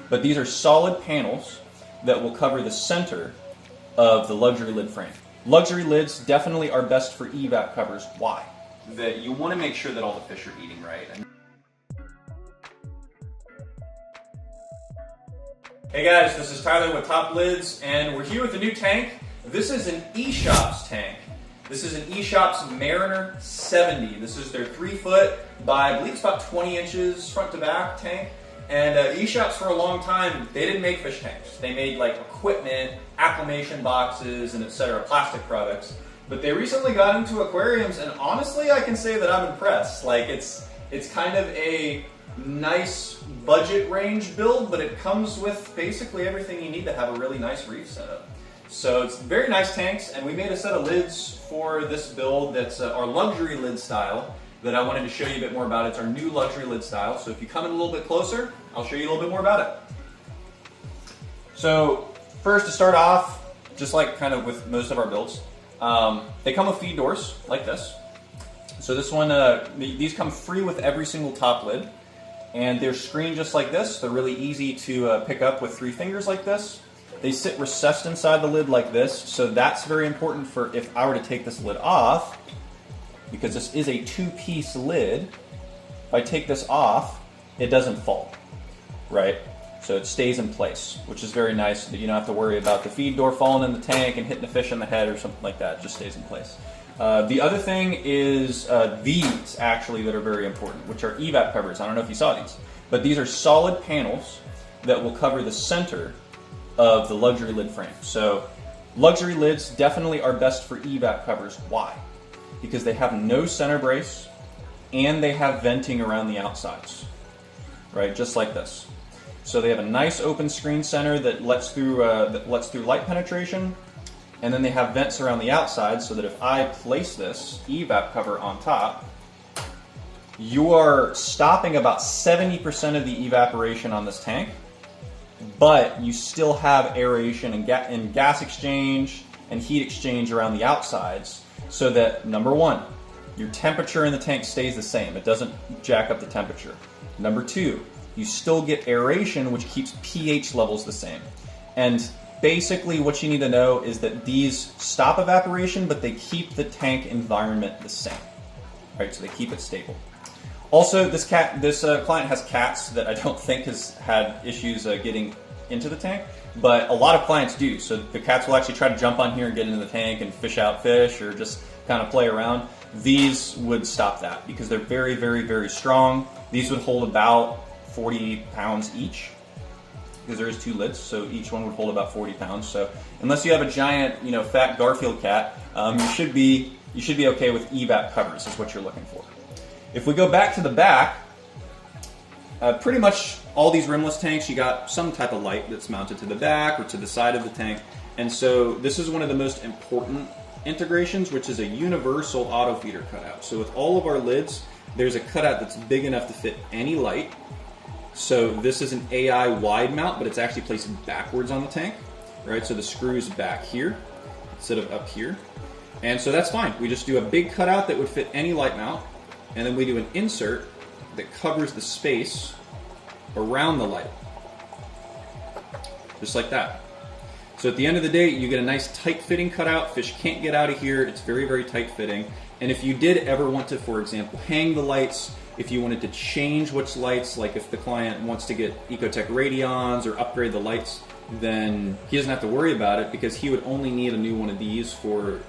but these are solid panels that will cover the center of the luxury lid frame. Luxury lids definitely are best for evap covers. Why? That you want to make sure that all the fish are eating right. Hey guys, this is Tyler with Top Lids, and we're here with a new tank. This is an Eshopps tank. This is an Eshopps Mariner 70. This is their 3 foot by, I believe it's about 20 inches front to back tank. And Eshopps for a long time, they didn't make fish tanks. They made like equipment, acclimation boxes, and etc., plastic products. But they recently got into aquariums, and honestly, I can say that I'm impressed. Like it's kind of a nice budget range build, but it comes with basically everything you need to have a really nice reef setup. So it's very nice tanks, and we made a set of lids for this build that's our luxury lid style that I wanted to show you a bit more about. It's our new luxury lid style. So if you come in a little bit closer, I'll show you a little bit more about it. So first, to start off, just like kind of with most of our builds, they come with feed doors like this. So this one, these come free with every single top lid. And they're screened just like this. They're really easy to pick up with 3 fingers like this. They sit recessed inside the lid like this, so that's very important for if I were to take this lid off, because this is a 2-piece lid. If I take this off, it doesn't fall, right? So it stays in place, which is very nice that you don't have to worry about the feed door falling in the tank and hitting the fish in the head or something like that. It just stays in place. The other thing is these, actually, that are very important, which are Evap Covers. I don't know if you saw these, but these are solid panels that will cover the center of the luxury lid frame. So luxury lids definitely are best for Evap Covers. Why? Because they have no center brace, and they have venting around the outsides, right? Just like this. So they have a nice open screen center that lets through light penetration. And then they have vents around the outside so that if I place this evap cover on top, you are stopping about 70% of the evaporation on this tank, but you still have aeration and gas exchange and heat exchange around the outsides, so that, number one, your temperature in the tank stays the same. It doesn't jack up the temperature. Number two, you still get aeration, which keeps pH levels the same. And basically, what you need to know is that these stop evaporation, but they keep the tank environment the same, right? So they keep it stable. Also, this client has cats that I don't think has had issues getting into the tank, but a lot of clients do. So the cats will actually try to jump on here and get into the tank and fish out fish or just kind of play around. These would stop that because they're very, very, very strong. These would hold about 40 pounds each, because there is 2 lids, so each one would hold about 40 pounds. So unless you have a giant, fat Garfield cat, you should be okay with evap covers is what you're looking for. If we go back to the back, pretty much all these rimless tanks, you got some type of light that's mounted to the back or to the side of the tank. And so this is one of the most important integrations, which is a universal auto feeder cutout. So with all of our lids, there's a cutout that's big enough to fit any light. So this is an AI wide mount, but it's actually placed backwards on the tank, right? So the screw is back here instead of up here. And so that's fine. We just do a big cutout that would fit any light mount, and then we do an insert that covers the space around the light, just like that. So at the end of the day, you get a nice tight fitting cutout. Fish can't get out of here. It's very, very tight fitting. And if you did ever want to, for example, hang the lights, if you wanted to change which lights, like if the client wants to get Ecotech Radions or upgrade the lights, then he doesn't have to worry about it, because he would only need a new one of these for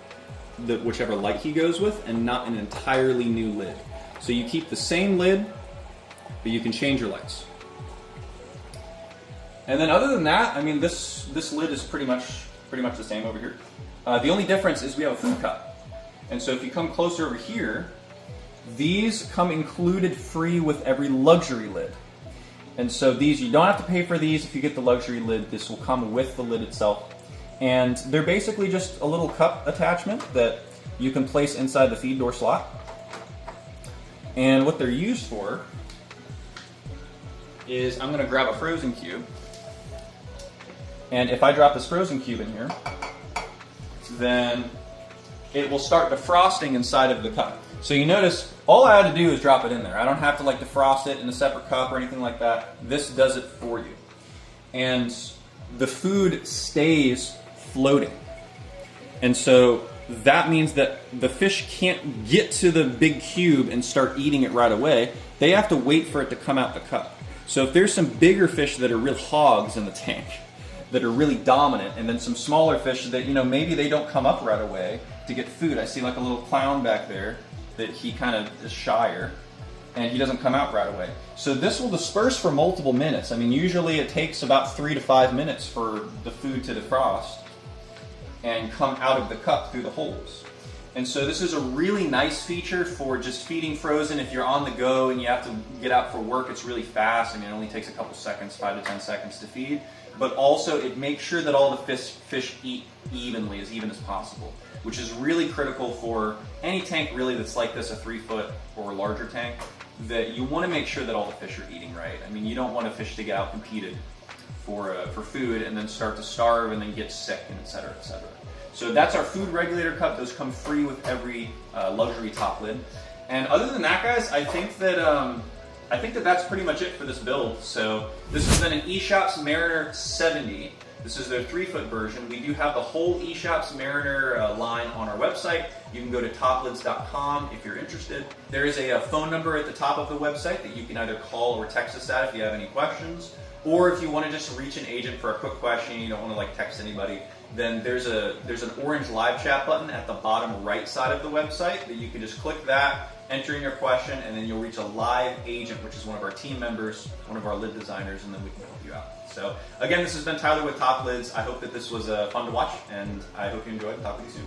whichever light he goes with, and not an entirely new lid. So you keep the same lid, but you can change your lights. And then other than that, I mean, this lid is pretty much the same over here. The only difference is we have a food cup. And so if you come closer over here, these come included free with every luxury lid. And so these, you don't have to pay for these if you get the luxury lid. This will come with the lid itself. And they're basically just a little cup attachment that you can place inside the feed door slot. And what they're used for is, I'm going to grab a frozen cube. And if I drop this frozen cube in here, then it will start defrosting inside of the cup. So you notice, all I had to do is drop it in there. I don't have to defrost it in a separate cup or anything like that. This does it for you. and the food stays floating. And so that means that the fish can't get to the big cube and start eating it right away. They have to wait for it to come out the cup. So if there's some bigger fish that are real hogs in the tank, that are really dominant, and then some smaller fish that, you know, maybe they don't come up right away to get food. I see like a little clown back there that he kind of is shyer, and he doesn't come out right away. So this will disperse for multiple minutes. I mean, usually it takes about 3 to 5 minutes for the food to defrost and come out of the cup through the holes. And so this is a really nice feature for just feeding frozen. If you're on the go and you have to get out for work, it's really fast. I mean, it only takes a couple seconds, 5 to 10 seconds to feed. But also it makes sure that all the fish eat evenly, as even as possible, which is really critical for any tank really that's like this, a 3-foot or larger tank, that you want to make sure that all the fish are eating right. I mean, you don't want a fish to get out competed for food and then start to starve and then get sick, and et cetera, et cetera. So that's our food regulator cup. Those come free with every luxury top lid. And other than that, guys, I think that that's pretty much it for this build. So this has been an Eshopps Mariner 70. This is their 3-foot version. We do have the whole Eshopps Mariner line on our website. You can go to toplids.com if you're interested. There is a phone number at the top of the website that you can either call or text us at if you have any questions. Or if you want to just reach an agent for a quick question, you don't want to like text anybody, then there's an orange live chat button at the bottom right side of the website that you can just click that, enter in your question, and then you'll reach a live agent, which is one of our team members, one of our lid designers, and then we can help you out. So again, this has been Tyler with Top Lids. I hope that this was fun to watch, and I hope you enjoyed. Talk with you soon.